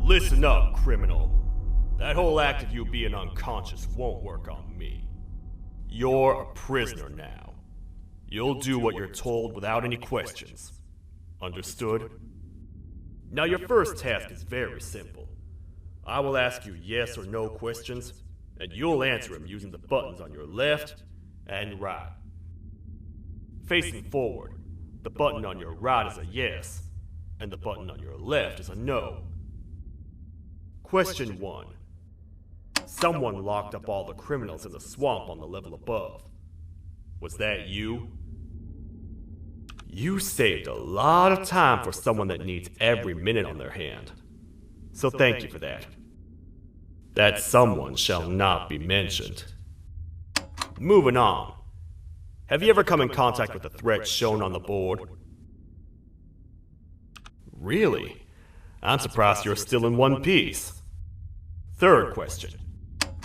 Listen up, criminal. That whole act of you being unconscious won't work on me. You're a prisoner now. You'll do what you're told without any questions. Understood? Now your first task is very simple. I will ask you yes or no questions, and you'll answer them using the buttons on your left and right. Facing forward, the button on your right is a yes, and the button on your left is a no. Question 1. Someone locked up all the criminals in the swamp on the level above. Was that you? You saved a lot of time for someone that needs every minute on their hand. So thank you for that. That someone shall not be mentioned. Moving on. Have you ever come in contact with the threat shown on the board? Really? I'm surprised you're still in one piece. Third question.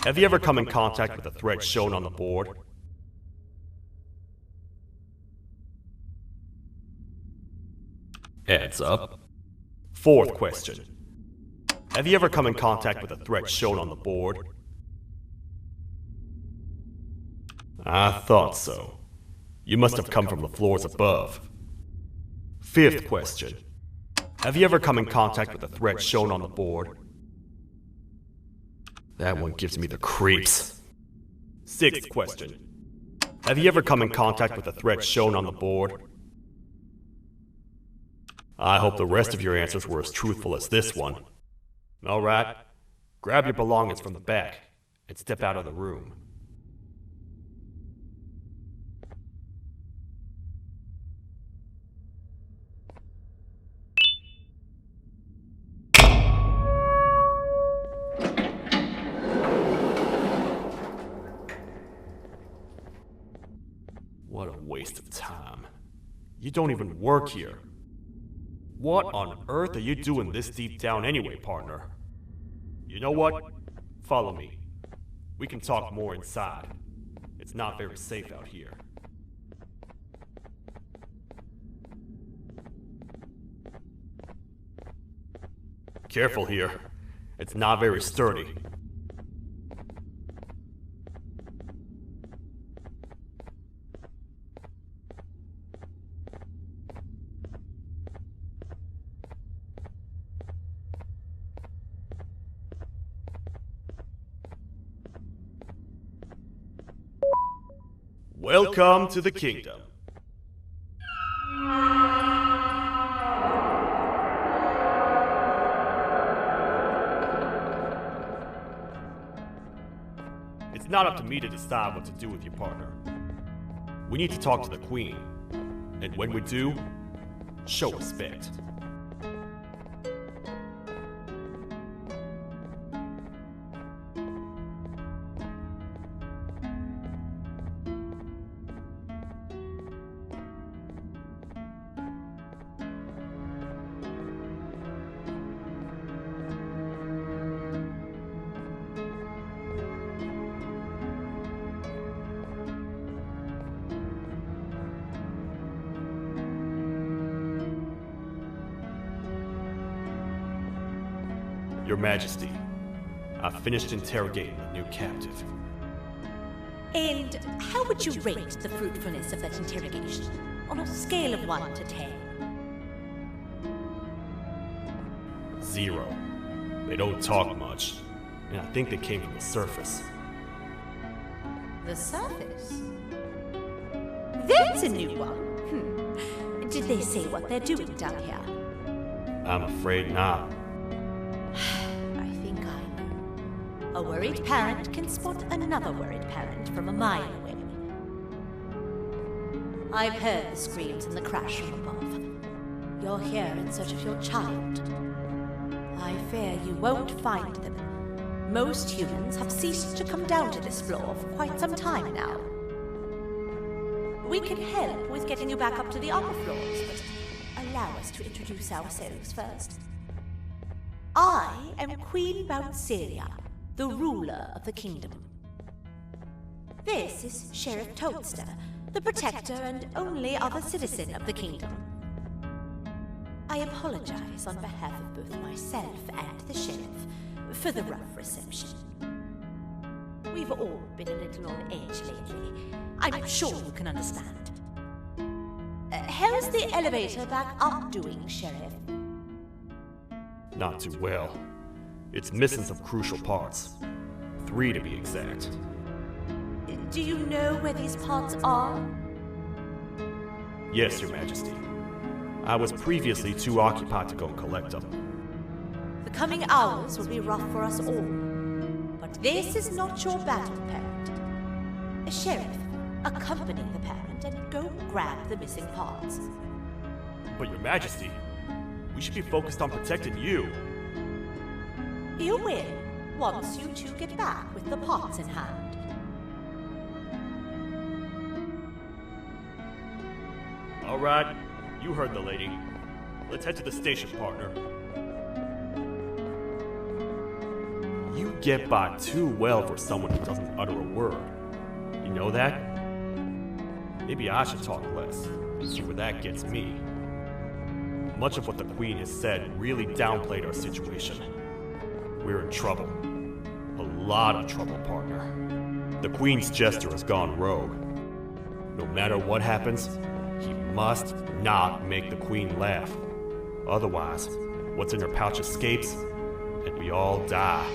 Have you ever come in contact with the threat shown on the board? Heads up. Fourth question. Have you ever come in contact with the threat shown on the board? I thought so. You must have come from the floors above. Fifth question. Have you ever come in contact with the threat shown on the board? That one gives me the creeps. Sixth question. Have you ever come in contact with the threat shown on the board? I hope the rest of your answers were as truthful as this one. Alright, grab your belongings from the back and step out of the room. What a waste of time. You don't even work here. What on earth are you doing this deep down anyway, partner? You know what? Follow me. We can talk more inside. It's not very safe out here. Careful here. It's not very sturdy. Welcome to the kingdom. It's not up to me to decide what to do with your partner. We need to talk to the queen. And when we do, show respect. Your Majesty, I've finished interrogating the new captive. And how would you rate the fruitfulness of that interrogation on a scale of 1 to 10? Zero. They don't talk much, and I think they came from the surface. The surface? That's a new one. Did they say what they're doing down here? I'm afraid not. I think I know. A worried parent can spot another worried parent from a mile away. I've heard the screams and the crash from above. You're here in search of your child. I fear you won't find them. Most humans have ceased to come down to this floor for quite some time now. We can help with getting you back up to the upper floors, but allow us to introduce ourselves first. I am Queen Bouncelia, the ruler of the kingdom. This is Sheriff Toadster, the protector and only other citizen of the kingdom. I apologize on behalf of both myself and the sheriff for the rough reception. We've all been a little on edge lately. I'm sure you can understand. How's the elevator back up doing, Sheriff? Not too well. It's missing some crucial parts. 3 to be exact. Do you know where these parts are? Yes, Your Majesty. I was previously too occupied to go and collect them. The coming hours will be rough for us all. But this is not your battle, parent. Sheriff, accompany the parent and go grab the missing parts. But Your Majesty, we should be focused on protecting you. You will, once you two get back with the parts in hand. All right, you heard the lady. Let's head to the station, partner. You get by too well for someone who doesn't utter a word. You know that? Maybe I should talk less, see where that gets me. Much of what the Queen has said really downplayed our situation. We're in trouble. A lot of trouble, partner. The Queen's jester has gone rogue. No matter what happens, he must not make the Queen laugh. Otherwise, what's in her pouch escapes, and we all die.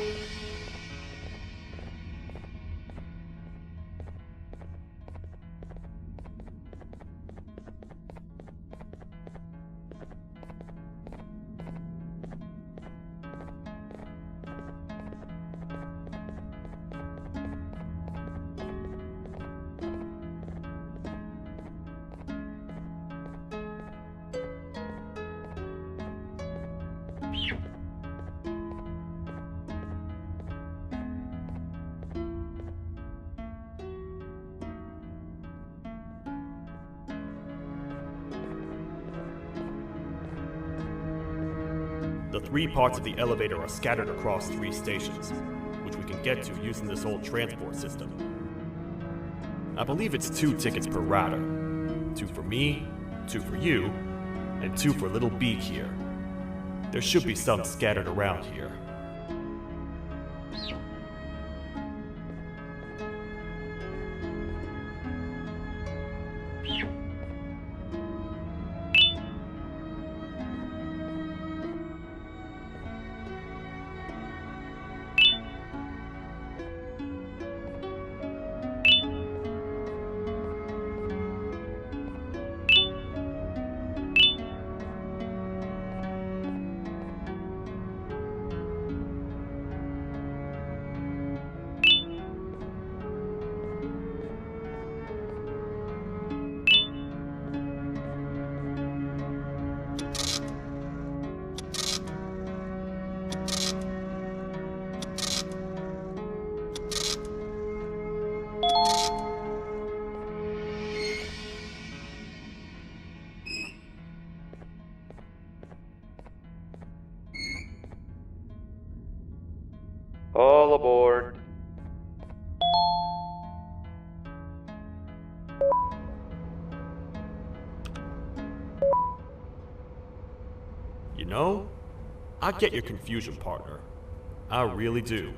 The 3 parts of the elevator are scattered across 3 stations, which we can get to using this old transport system. I believe it's 2 tickets per rider. 2 for me, 2 for you, and 2 for Little Beak here. There should be some scattered around here. All aboard. You know, I get your confusion, partner. I really do.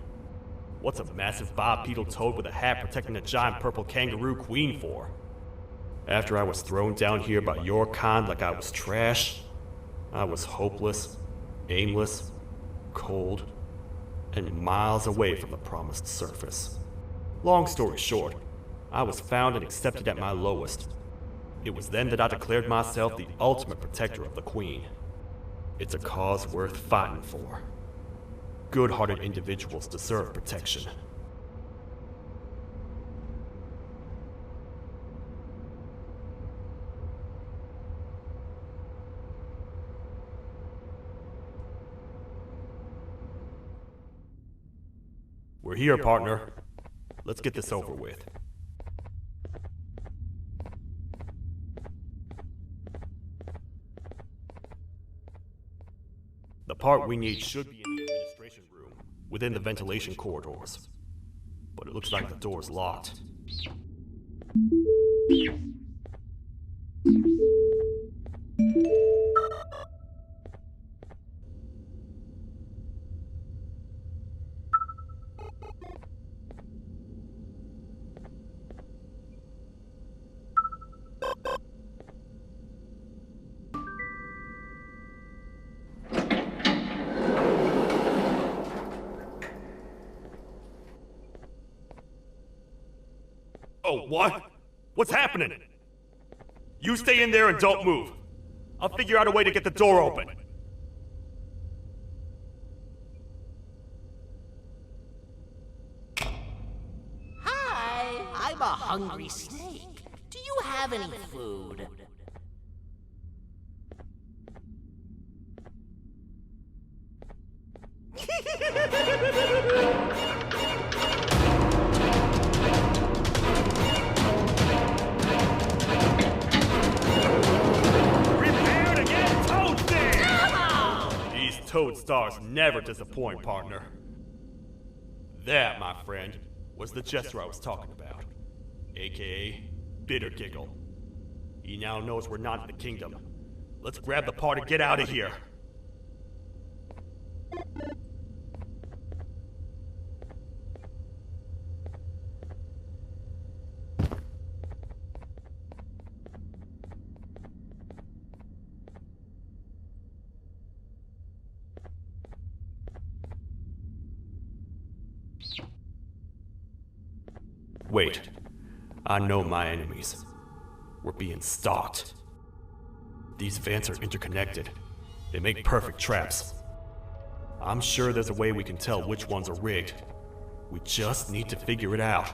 What's a massive bipedal toad with a hat protecting a giant purple kangaroo queen for? After I was thrown down here by your kind like I was trash, I was hopeless, aimless, cold and miles away from the promised surface. Long story short, I was found and accepted at my lowest. It was then that I declared myself the ultimate protector of the Queen. It's a cause worth fighting for. Good-hearted individuals deserve protection. We're here, partner. Let's get this over with. The part we need should be in the administration room, within the ventilation corridors. But it looks like the door's locked. Oh, what? What's happening? You stay in there and don't move. I'll figure out a way to get the door open. Hi, I'm a hungry snake. Do you have any food? Prepare to get toasted! These toad stars never disappoint, partner. That, my friend, was the jester I was talking about, aka Bitter Giggle. He now knows we're not in the kingdom. Let's grab the part and get out of here. Wait, I know my enemies. We're being stalked. These vents are interconnected. They make perfect traps. I'm sure there's a way we can tell which ones are rigged. We just need to figure it out.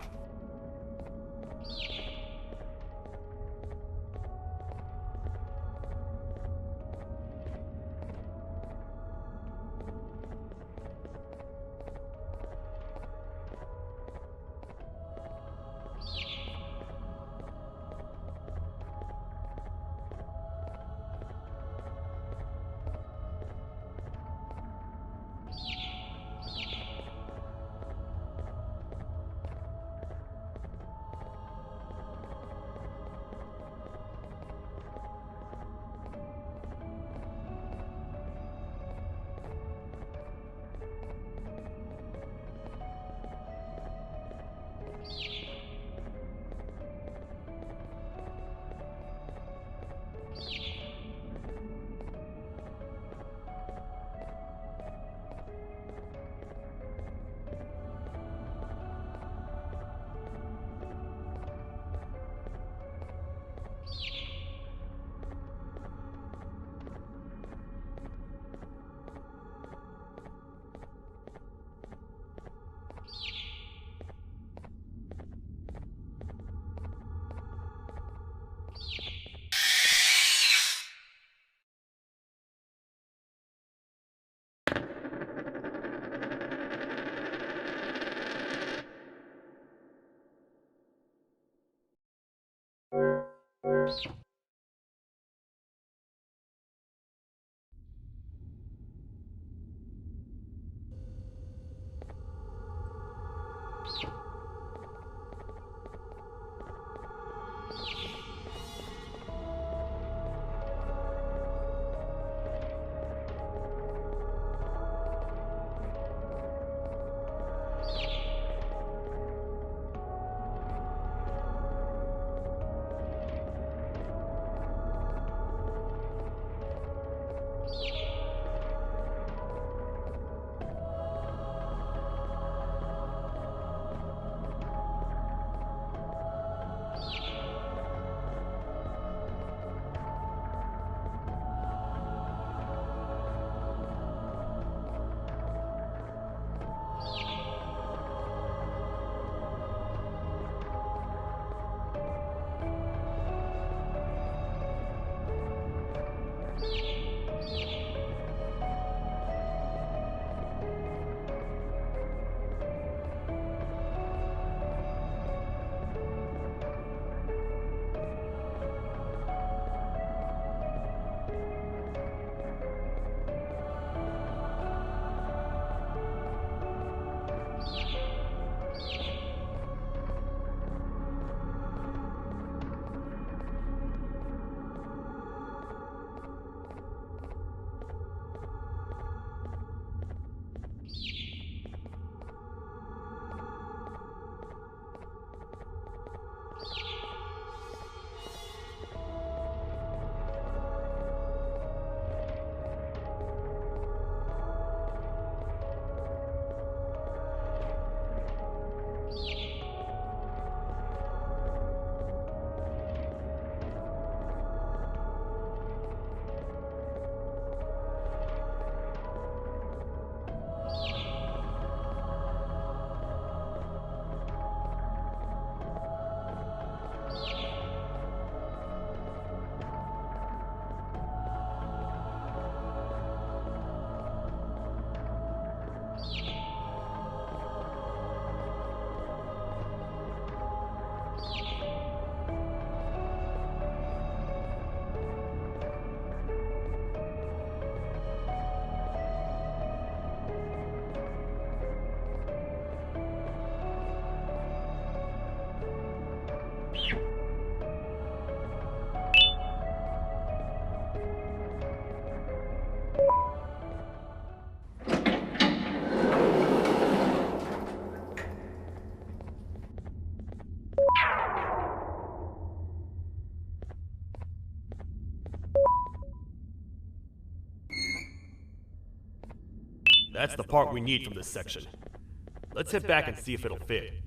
That's the part we need from this section. Let's head back and see if it'll fit.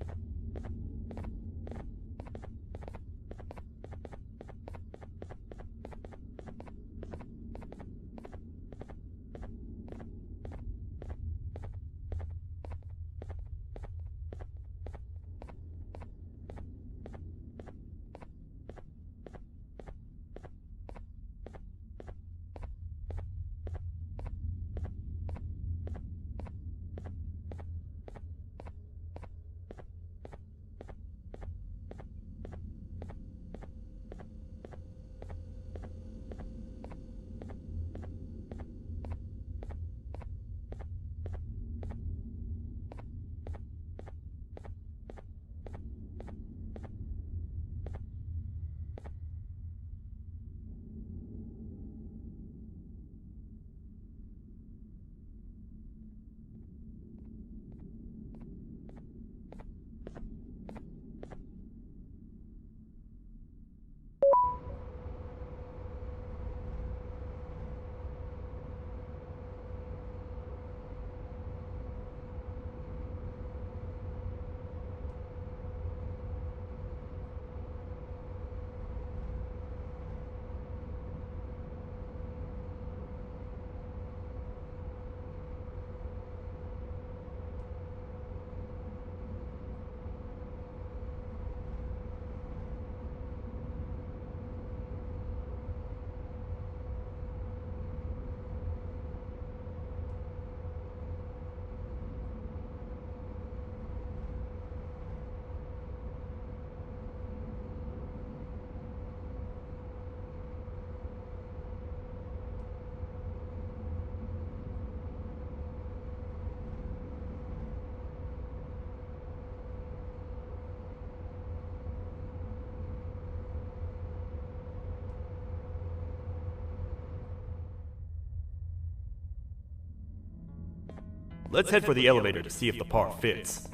Let's head for the elevator to see if the part fits.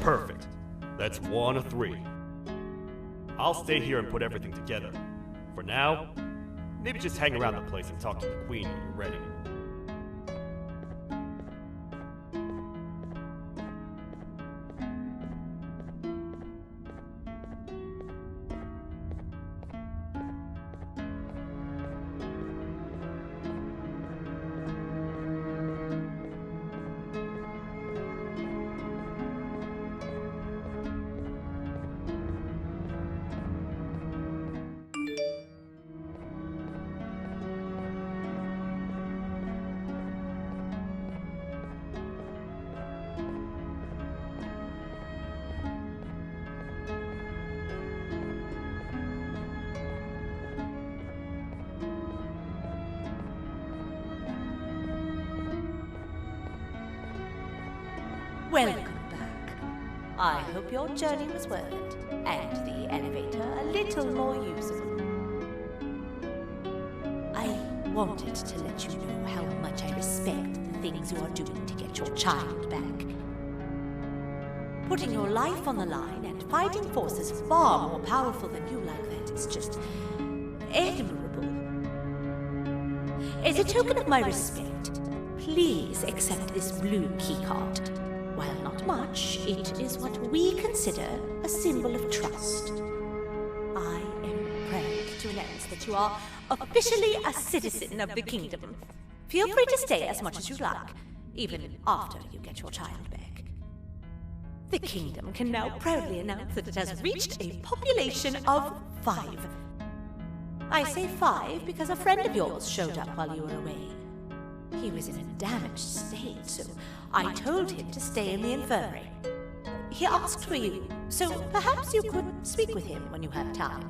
Perfect. That's 1 of 3. I'll stay here and put everything together. For now, maybe just hang around the place and talk to the Queen when you're ready. Welcome back. I hope your journey was worth it, and the elevator a little more usable. I wanted to let you know how much I respect the things you are doing to get your child back. Putting your life on the line and fighting forces far more powerful than you like that is just admirable. As a token of my respect, please accept this blue keycard. While not much, it is what we consider a symbol of trust. I am proud to announce that you are officially a citizen of the kingdom. Feel free to stay as much as you like, even after you get your child back. The kingdom can now proudly announce that it has reached a population of 5. I say 5 because a friend of yours showed up while you were away. He was in a damaged state, so I told him to stay in the infirmary. He asked for you, so perhaps you could speak with him when you have time.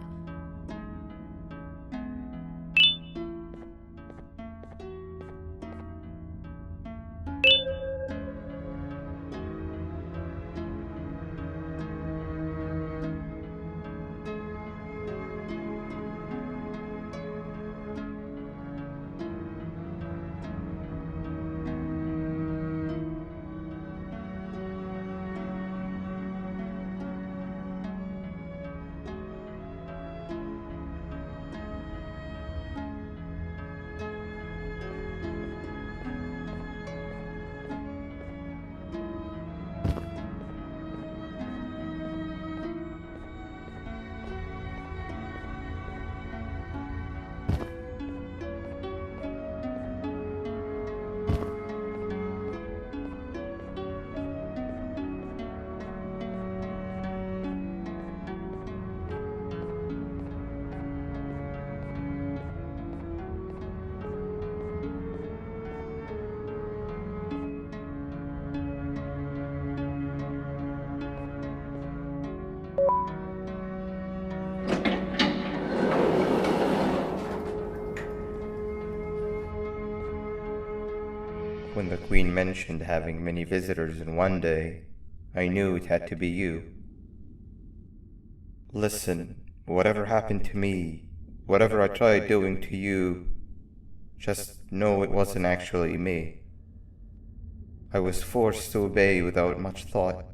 When the Queen mentioned having many visitors in one day, I knew it had to be you. Listen, whatever happened to me, whatever I tried doing to you, just know it wasn't actually me. I was forced to obey without much thought.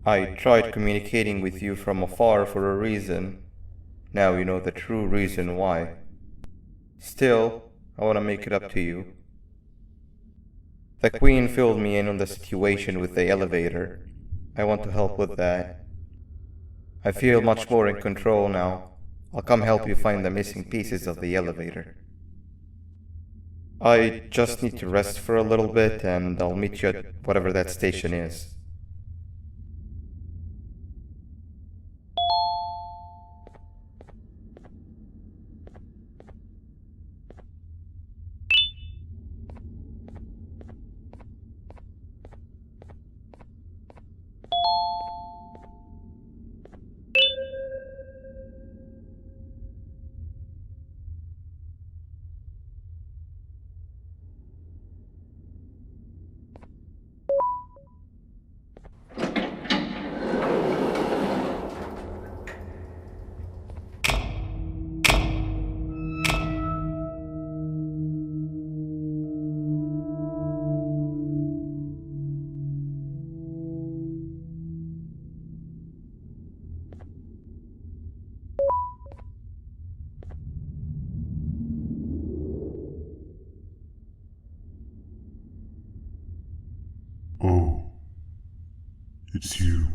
I tried communicating with you from afar for a reason. Now you know the true reason why. Still, I want to make it up to you. The Queen filled me in on the situation with the elevator. I want to help with that. I feel much more in control now. I'll come help you find the missing pieces of the elevator. I just need to rest for a little bit, and I'll meet you at whatever that station is. Oh, it's you.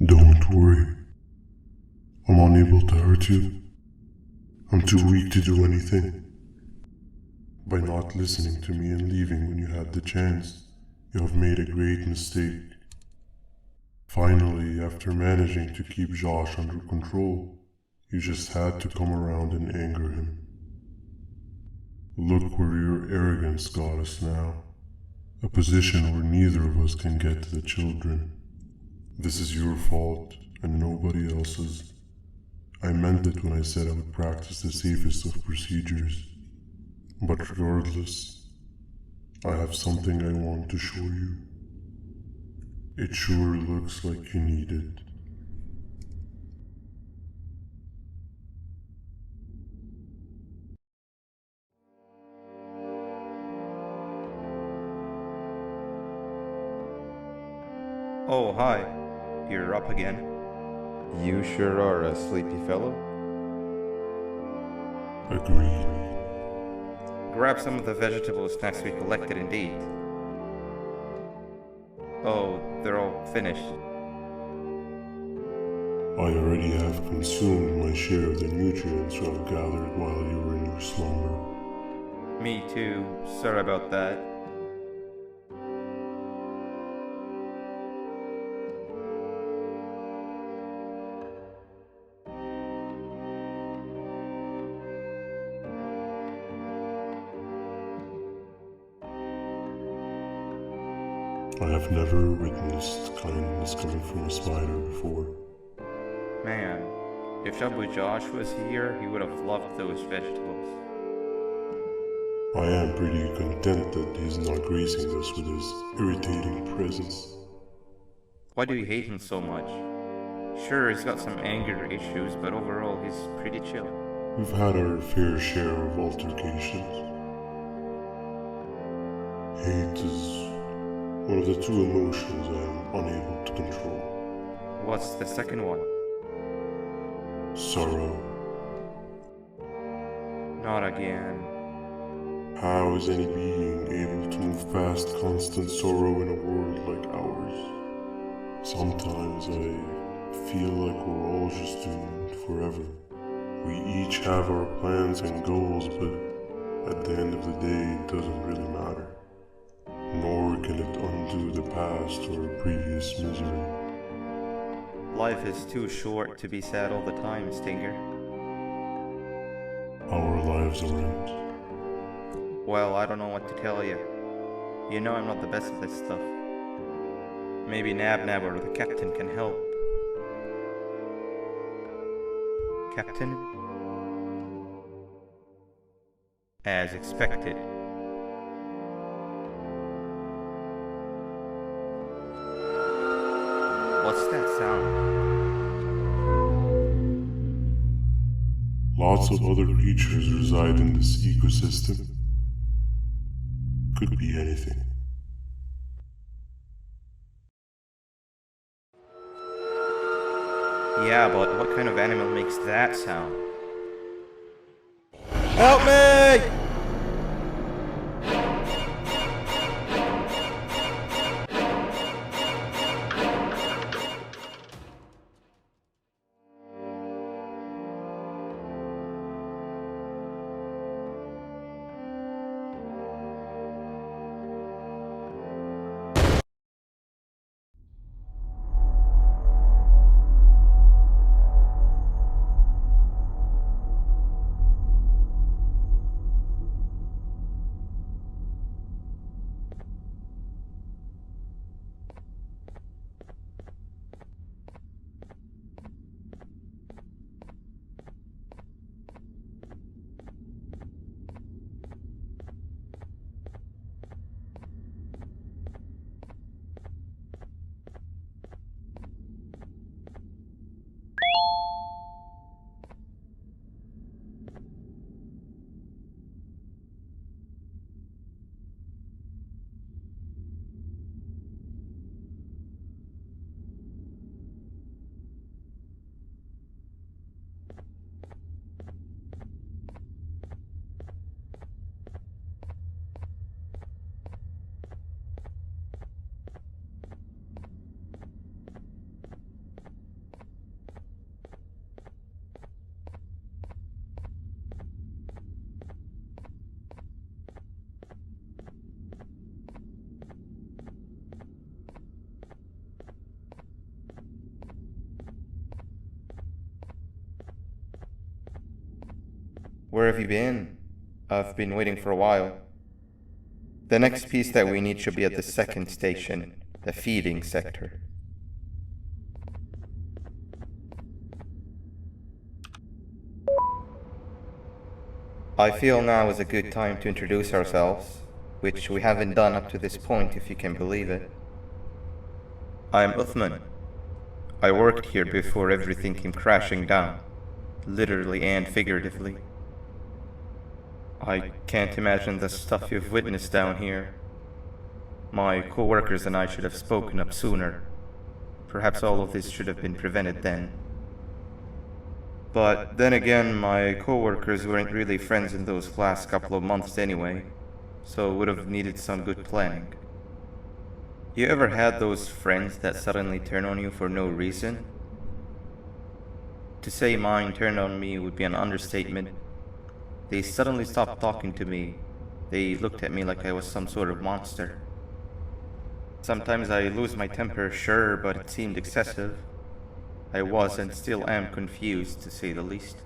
Don't worry. I'm unable to hurt you. I'm too weak to do anything. By not listening to me and leaving when you had the chance, you have made a great mistake. Finally, after managing to keep Josh under control, you just had to come around and anger him. Look where your arrogance got us now. A position where neither of us can get to the children. This is your fault, and nobody else's. I meant it when I said I would practice the safest of procedures. But regardless, I have something I want to show you. It sure looks like you need it. Oh, hi. You're up again. You sure are a sleepy fellow. Agreed. Grab some of the vegetable snacks we collected indeed. Oh, they're all finished. I already have consumed my share of the nutrients I've gathered while you were in your slumber. Me too. Sorry about that. I have never witnessed kindness coming from a spider before. Man, if Shabu Josh was here, he would have loved those vegetables. I am pretty content that he's not gracing us with his irritating presence. Why do you hate him so much? Sure, he's got some anger issues, but overall he's pretty chill. We've had our fair share of altercations. Hate is one of the two emotions I am unable to control. What's the second one? Sorrow. Not again. How is any being able to move past constant sorrow in a world like ours? Sometimes I feel like we're all just doomed forever. We each have our plans and goals, but at the end of the day, it doesn't really matter. Nor can it undo the past or previous misery. Life is too short to be sad all the time, Stinger. Our lives aren't. Well, I don't know what to tell you. You know I'm not the best at this stuff. Maybe Nab or the captain can help. Captain? As expected. What's that sound? Lots of other creatures reside in this ecosystem. Could be anything. Yeah, but what kind of animal makes that sound? Help me! Where have you been? I've been waiting for a while. The next piece that we need should be at the second station, the feeding sector. I feel now is a good time to introduce ourselves. which we haven't done up to this point, if you can believe it. I'm Uthman. I worked here before everything came crashing down, literally and figuratively. I can't imagine the stuff you've witnessed down here. My co-workers and I should have spoken up sooner. Perhaps all of this should have been prevented then. But then again, my co-workers weren't really friends in those last couple of months anyway, so would have needed some good planning. You ever had those friends that suddenly turn on you for no reason? To say mine turned on me would be an understatement. They suddenly stopped talking to me. They looked at me like I was some sort of monster. Sometimes I lose my temper, sure, but it seemed excessive. I was and still am confused, to say the least.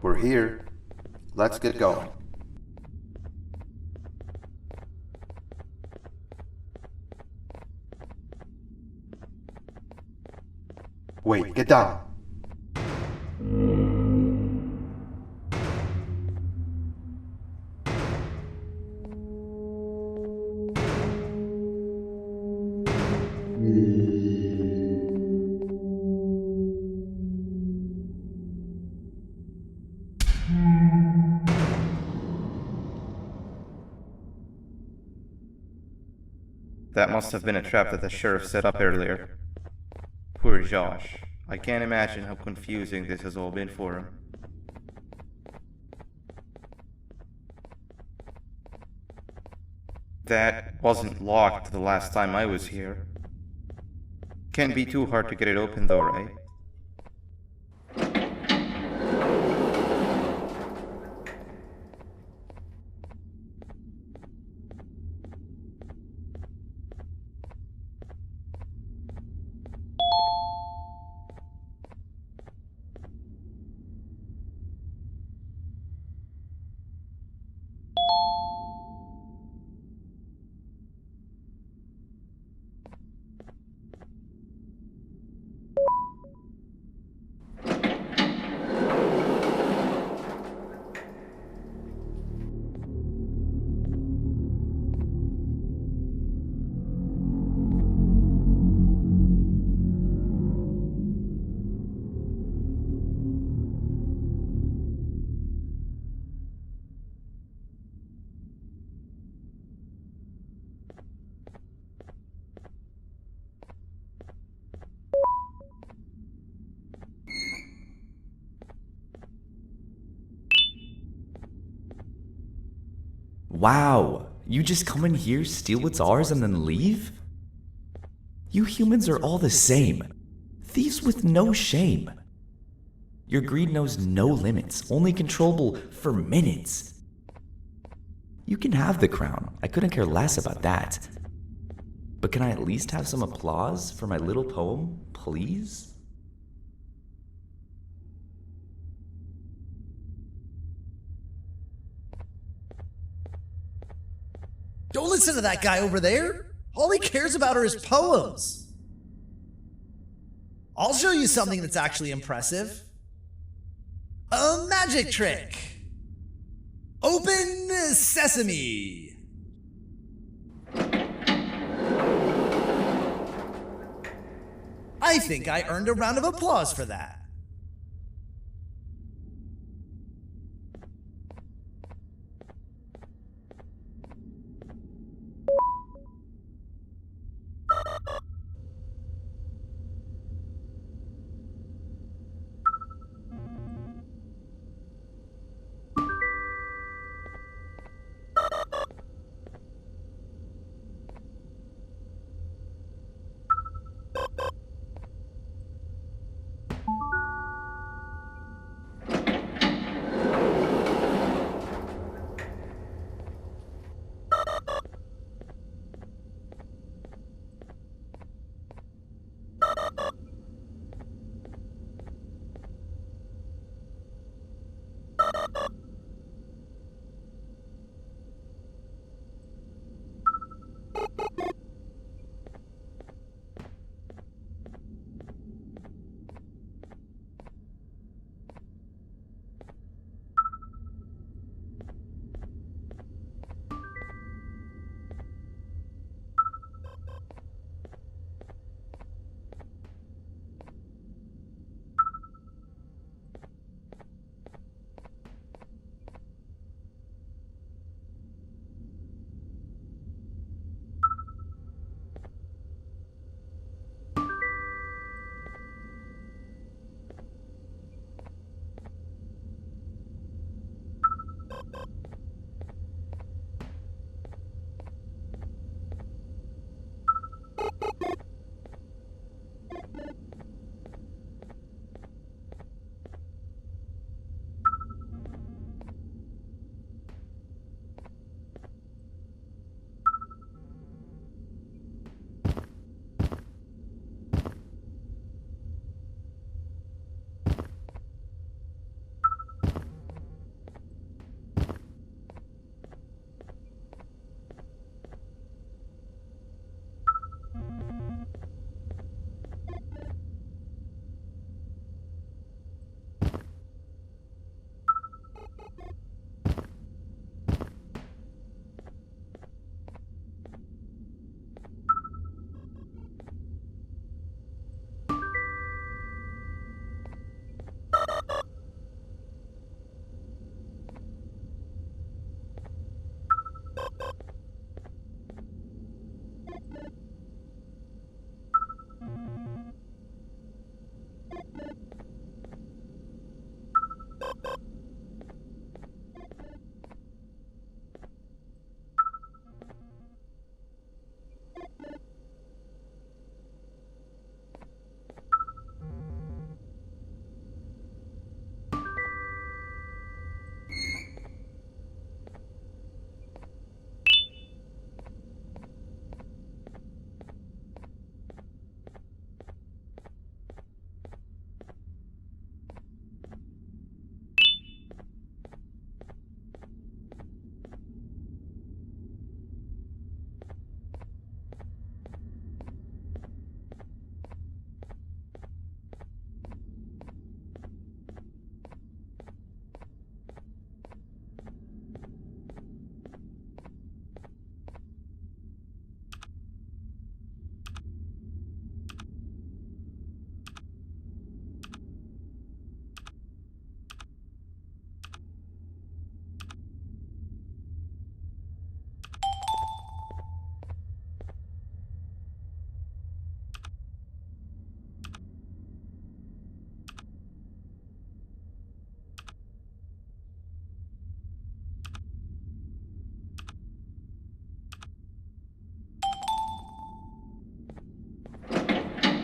We're here. Let's get going. Wait, get down. That must have been a trap that the sheriff set up earlier. Poor Josh. I can't imagine how confusing this has all been for him. That wasn't locked the last time I was here. Can't be too hard to get it open though, right? Wow, you just come in here, steal what's ours, and then leave? You humans are all the same. Thieves with no shame. Your greed knows no limits, only controllable for minutes. You can have the crown, I couldn't care less about that. But can I at least have some applause for my little poem, please? Don't listen to that guy over there. All he cares about are his poems. I'll show you something that's actually impressive. A magic trick. Open sesame. I think I earned a round of applause for that.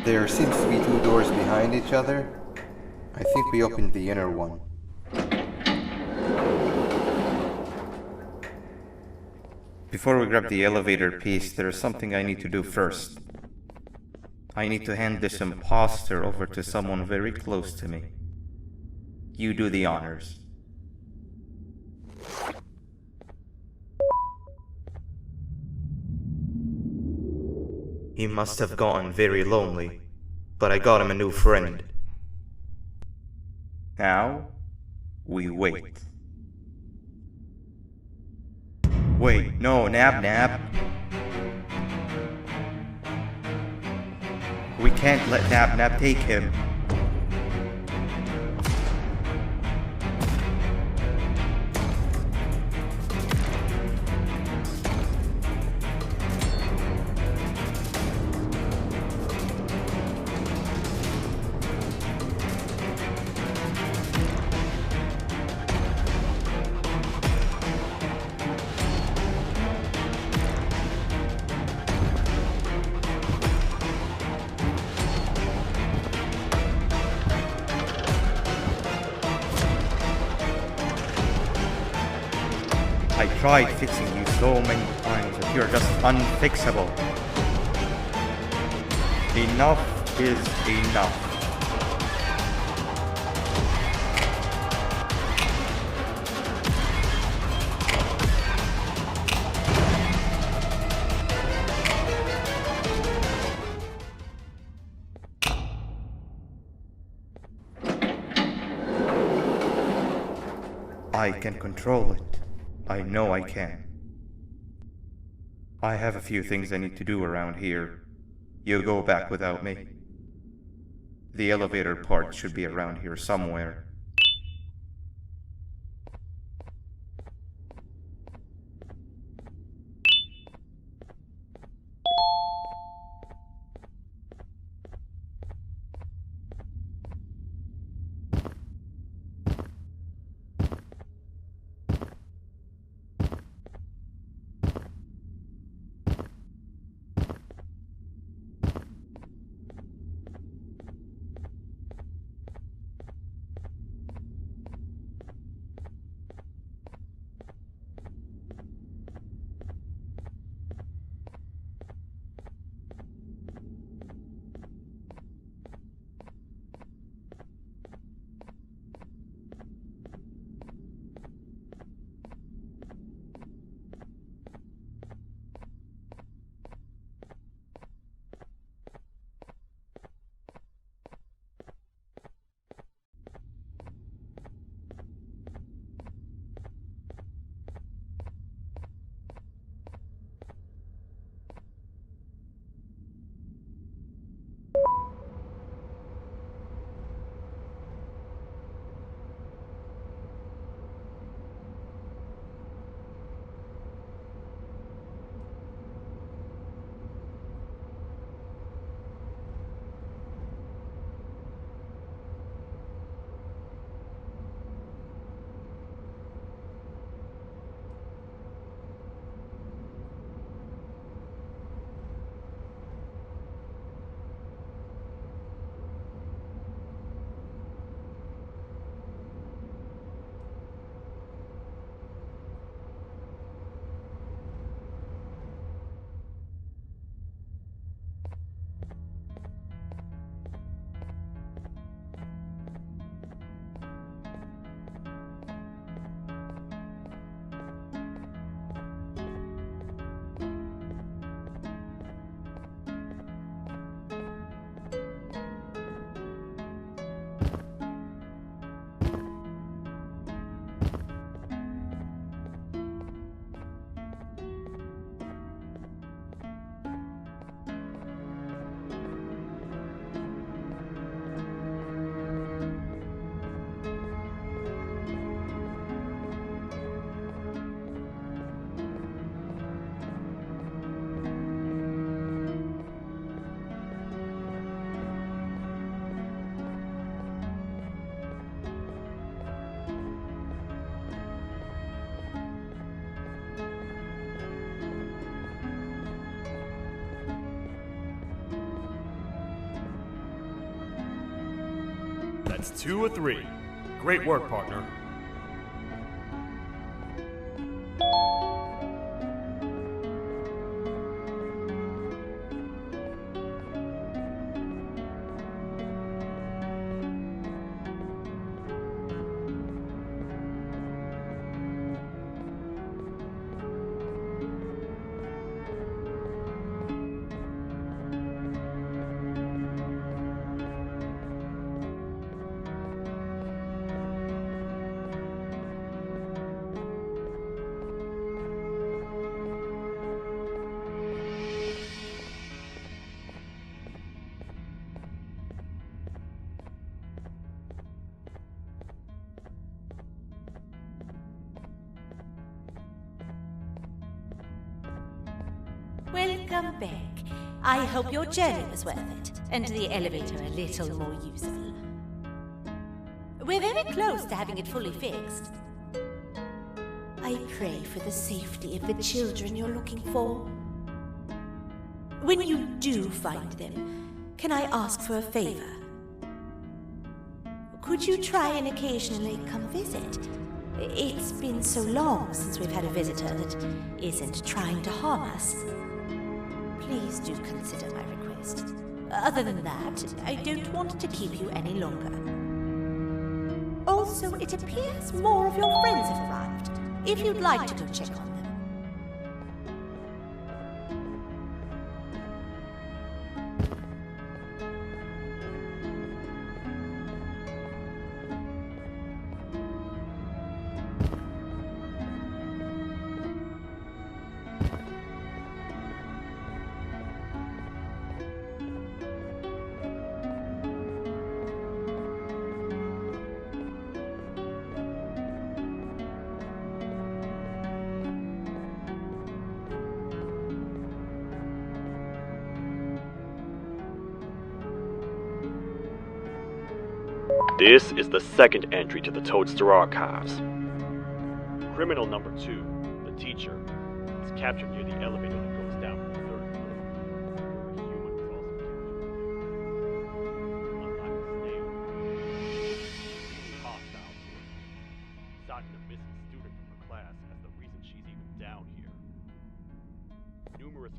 There seems to be two doors behind each other. I think we opened the inner one. Before we grab the elevator piece, there is something I need to do first. I need to hand this imposter over to someone very close to me. You do the honors. He must have gotten very lonely, but I got him a new friend. Now, we wait. Wait, no, Nab. We can't let Nab take him. I tried fixing you so many times, but you're just unfixable. Enough is enough. I can control it. I know I can. I have a few things I need to do around here. You go back without me. The elevator part should be around here somewhere. That's 2 of 3. Great work, partner. Welcome back. I hope your journey was worth it, and the elevator a little more usable. We're very close to having it fully fixed. I pray for the safety of the children you're looking for. When you do find them, can I ask for a favor? Could you try and occasionally come visit? It's been so long since we've had a visitor that isn't trying to harm us. Please do consider my request. Other than that, I don't want to keep you any longer. Also, it appears more of your friends have arrived. If you'd like to go check on them. This is the second entry to the Toadster Archives. Criminal number 2, the teacher, is captured near the elevator that goes down from the 3rd floor. A human was also captured. Unlike the snail, she's hostile towards me, citing a missing student from her class as the reason she's even down here. Numerous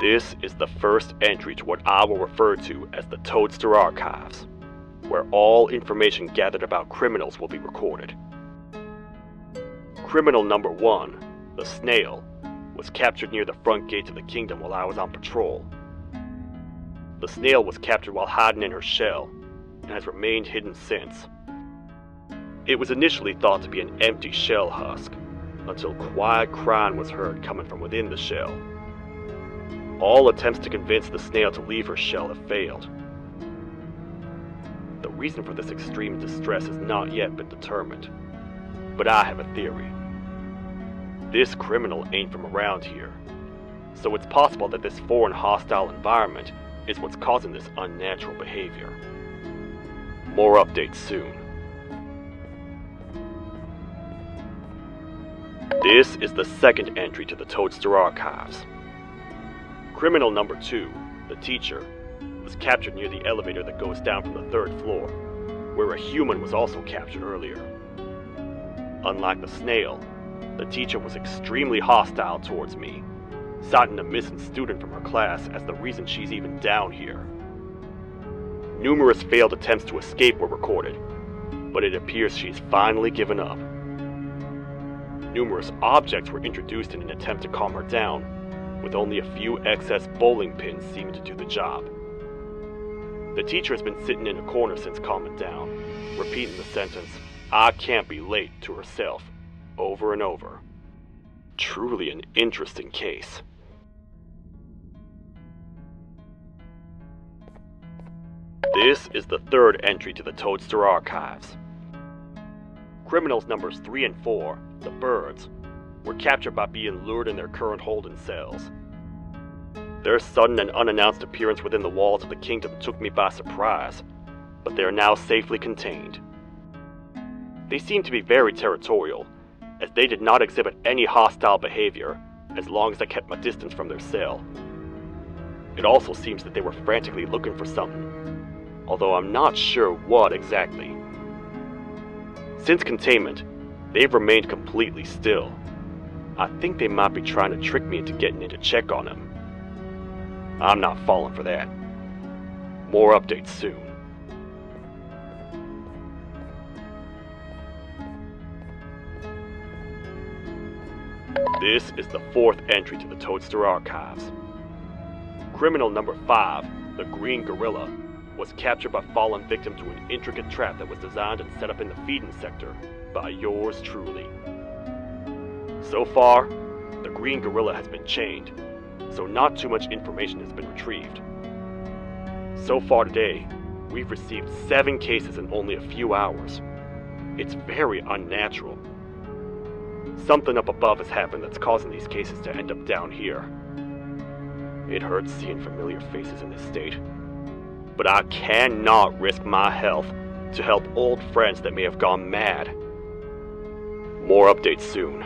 This is the first entry to what I will refer to as the Toadster Archives, where all information gathered about criminals will be recorded. Criminal number 1, the snail, was captured near the front gate of the kingdom while I was on patrol. The snail was captured while hiding in her shell, and has remained hidden since. It was initially thought to be an empty shell husk, until quiet crying was heard coming from within the shell. All attempts to convince the snail to leave her shell have failed. The reason for this extreme distress has not yet been determined, but I have a theory. This criminal ain't from around here, so it's possible that this foreign hostile environment is what's causing this unnatural behavior. More updates soon. This is the second entry to the Toadster Archives. Criminal number 2, the teacher, was captured near the elevator that goes down from the 3rd floor, where a human was also captured earlier. Unlike the snail, the teacher was extremely hostile towards me, citing a missing student from her class as the reason she's even down here. Numerous failed attempts to escape were recorded, but it appears she's finally given up. Numerous objects were introduced in an attempt to calm her down, with only a few excess bowling pins seeming to do the job. The teacher has been sitting in a corner since calming down, repeating the sentence, "I can't be late," to herself, over and over. Truly an interesting case. This is the third entry to the Toadster Archives. Criminals numbers 3 and 4, the birds, were captured by being lured in their current holding cells. Their sudden and unannounced appearance within the walls of the kingdom took me by surprise, but they are now safely contained. They seem to be very territorial, as they did not exhibit any hostile behavior as long as I kept my distance from their cell. It also seems that they were frantically looking for something, although I'm not sure what exactly. Since containment, they've remained completely still. I think they might be trying to trick me into getting in to check on them. I'm not falling for that. More updates soon. This is the 4th entry to the Toadster Archives. Criminal number 5, the Green Gorilla, was captured by falling victim to an intricate trap that was designed and set up in the feeding sector by yours truly. So far, the Green Gorilla has been chained, so not too much information has been retrieved. So far today, we've received 7 cases in only a few hours. It's very unnatural. Something up above has happened that's causing these cases to end up down here. It hurts seeing familiar faces in this state, but I cannot risk my health to help old friends that may have gone mad. More updates soon.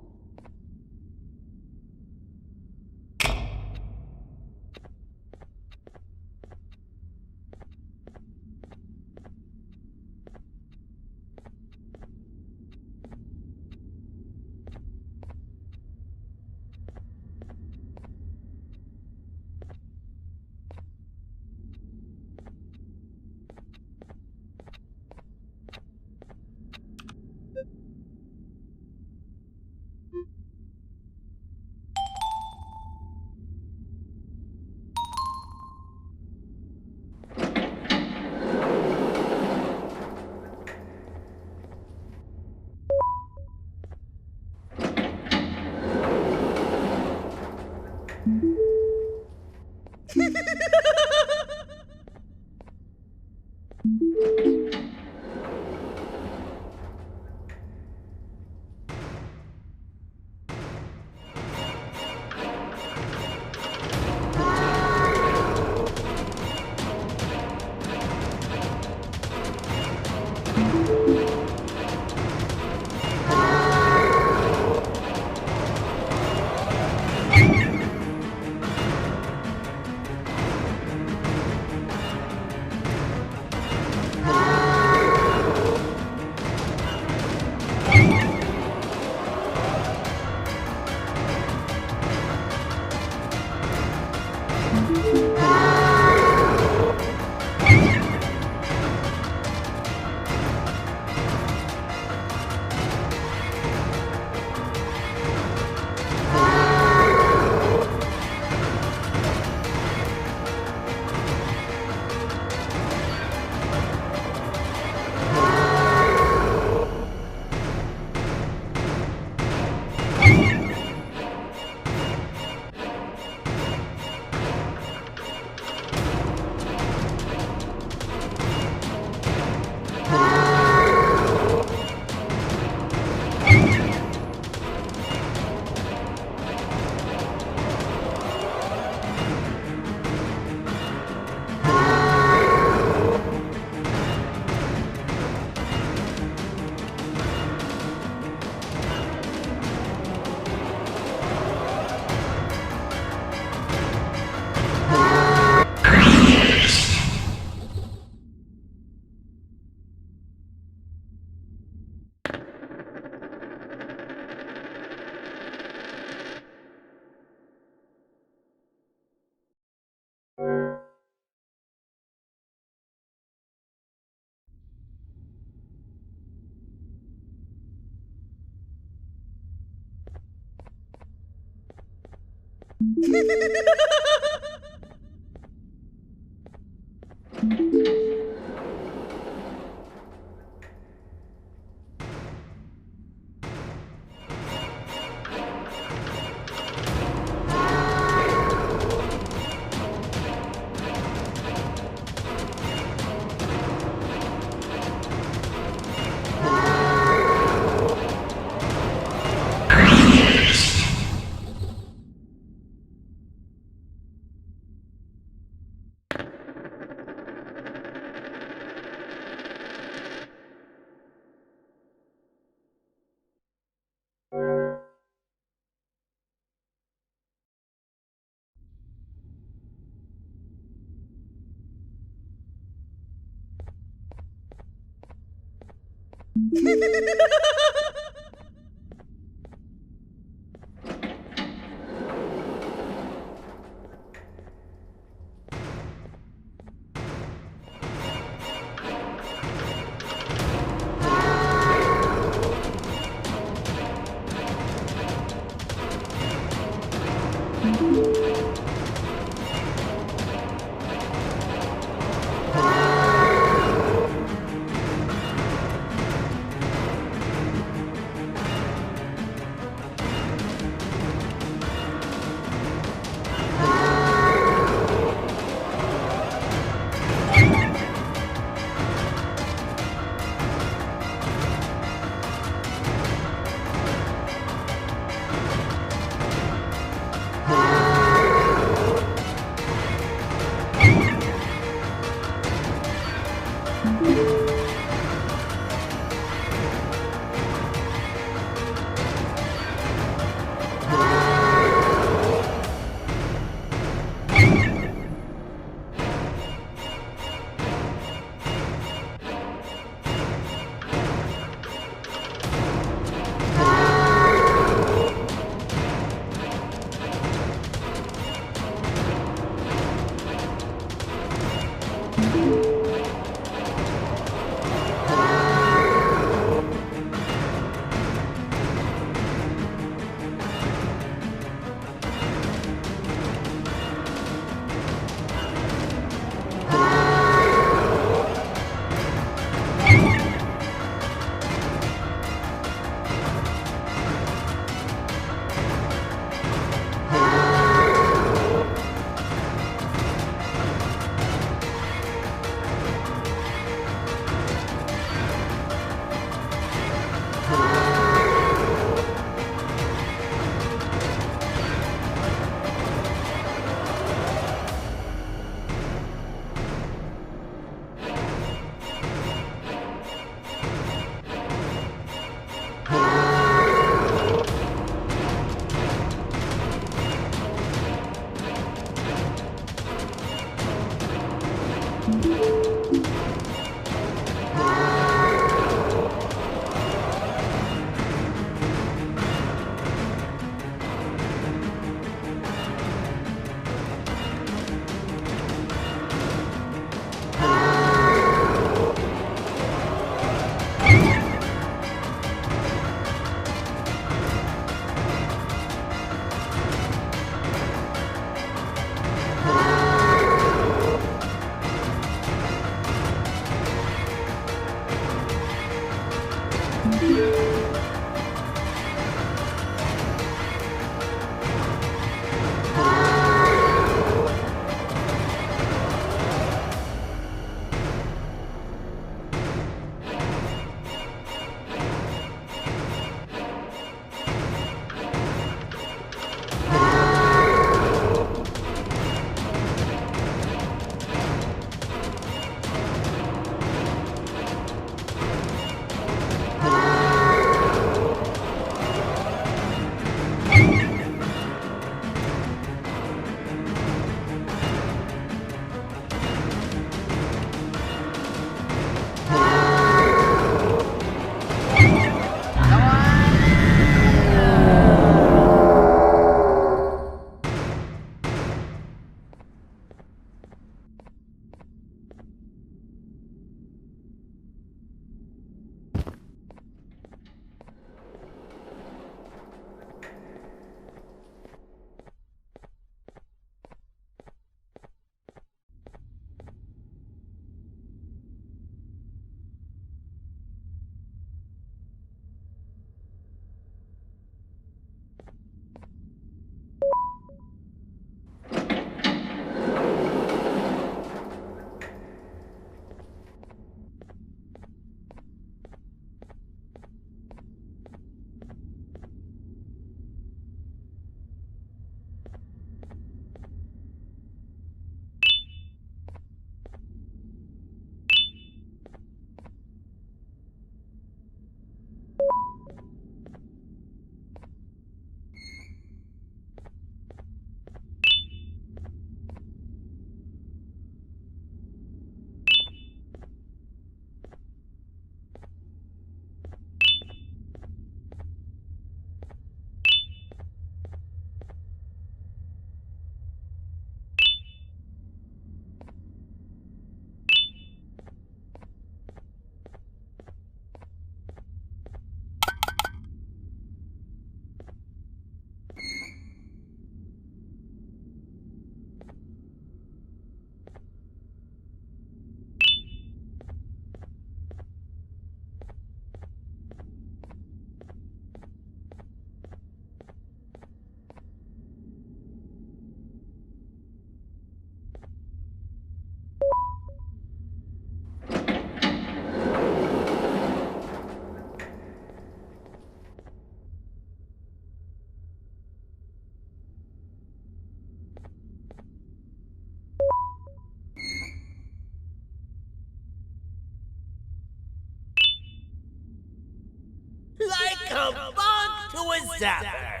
a bug to a zapper.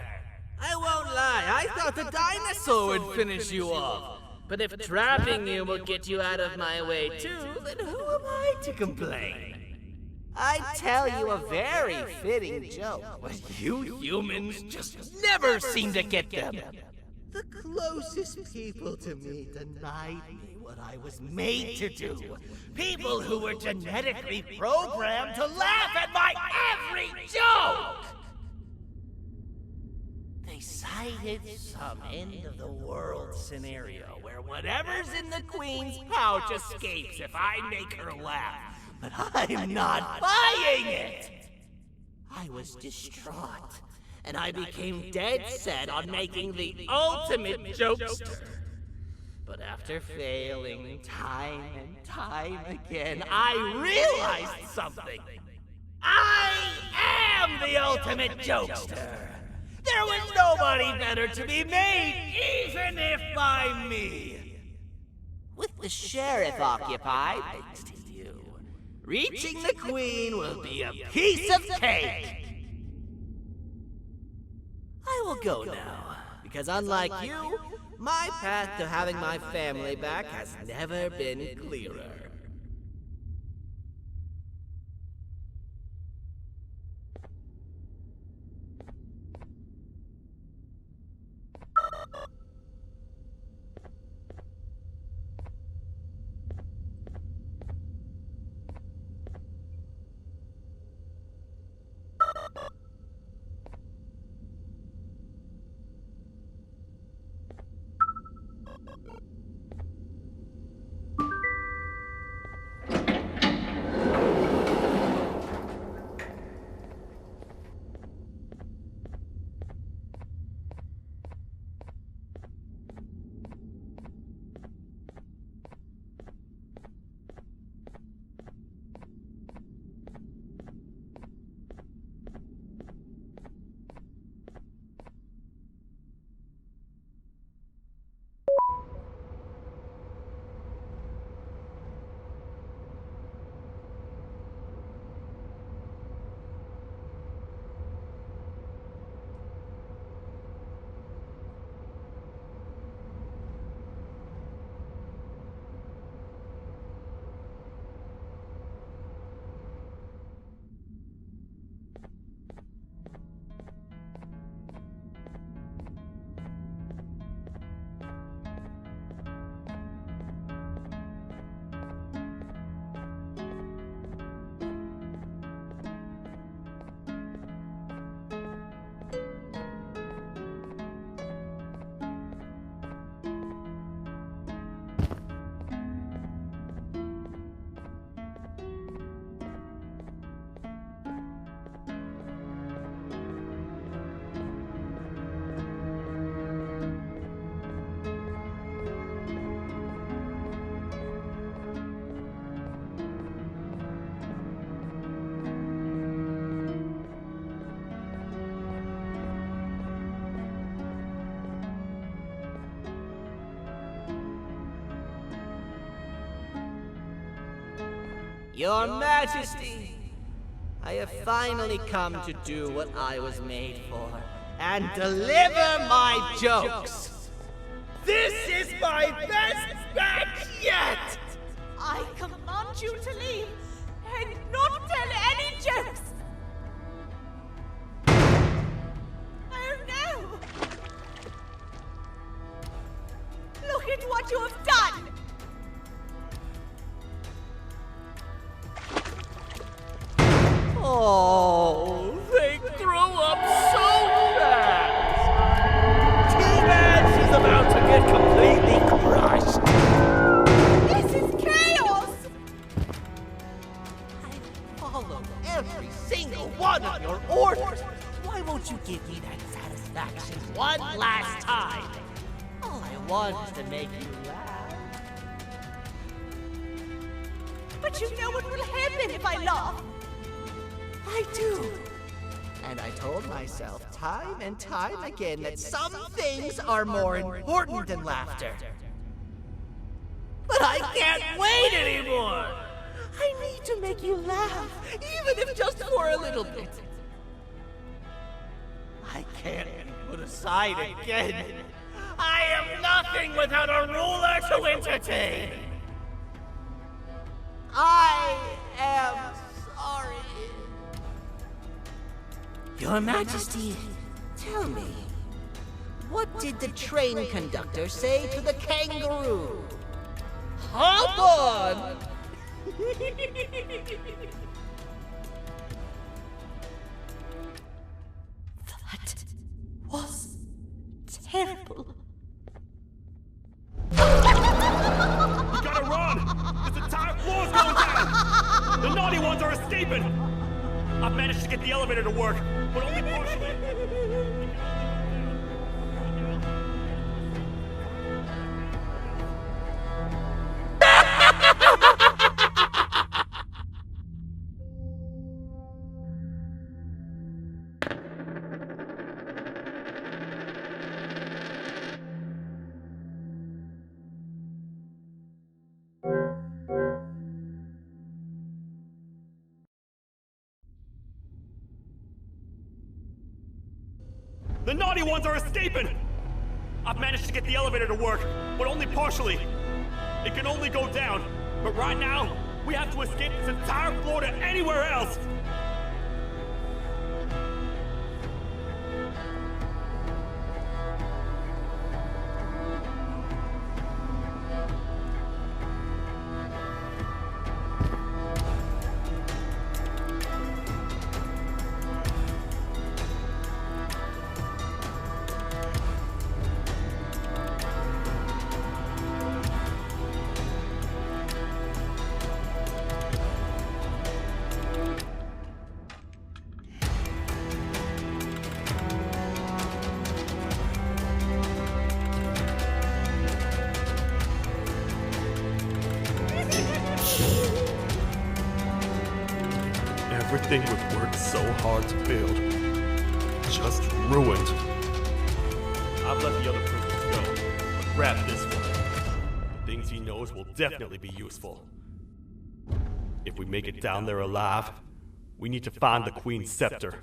I won't lie, I thought the dinosaur would finish you off. But if trapping you will get you out of my way too, then who am I to complain? I'd tell you a very fitting joke, but you humans just never seem to get them. The closest people to me denied me what I was made to do. People who were genetically programmed to laugh at my every joke! They cited some end-of-the-world scenario where whatever's in the Queen's pouch escapes if I make her laugh. But I'm not buying it! I was distraught, and I became dead set on making the ultimate jokester. But after failing time and time again, I realized something. I am the ultimate jokester! There was nobody better to be made, even if by me! With the sheriff occupied, thanks to you, reaching the Queen will be a piece of cake! I will go now, because unlike you, my path to having my family back has never been clearer. Your Majesty, I have finally come to do what I was made for, and deliver my jokes! This is my best batch yet! I command you to leave and not tell any jokes! Oh no! Look at what you have done! Oh, they grew up so fast! Too bad she's about to get completely crushed! This is chaos! I followed every single one of your orders! Why won't you give me that satisfaction one last time? All I want is to make you laugh. But you know what will happen if I laugh! I do. And I told myself time and time again that some things are more important than laughter. But I can't wait anymore! I need to make you laugh, even if just for a little bit. can't be put aside again. I am nothing without a ruler to entertain. I am sorry. Your Majesty, tell me, what did the train conductor say to the kangaroo? Hop on! That was terrible. We gotta run! This entire floor's going down! The naughty ones are escaping! I've managed to get the elevator to work, but only partially. The naughty ones are escaping! I've managed to get the elevator to work, but only partially. It can only go down, but right now, we have to escape this entire floor to anywhere else! Everything we've worked so hard to build, just ruined. I've let the other prisoners go, but grab this one. The things he knows will definitely be useful. If we make it down there alive, we need to find the Queen's scepter.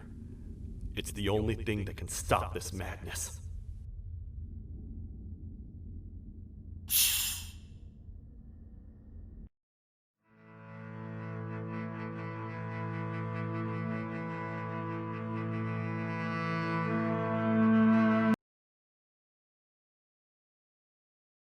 It's the only thing that can stop this madness.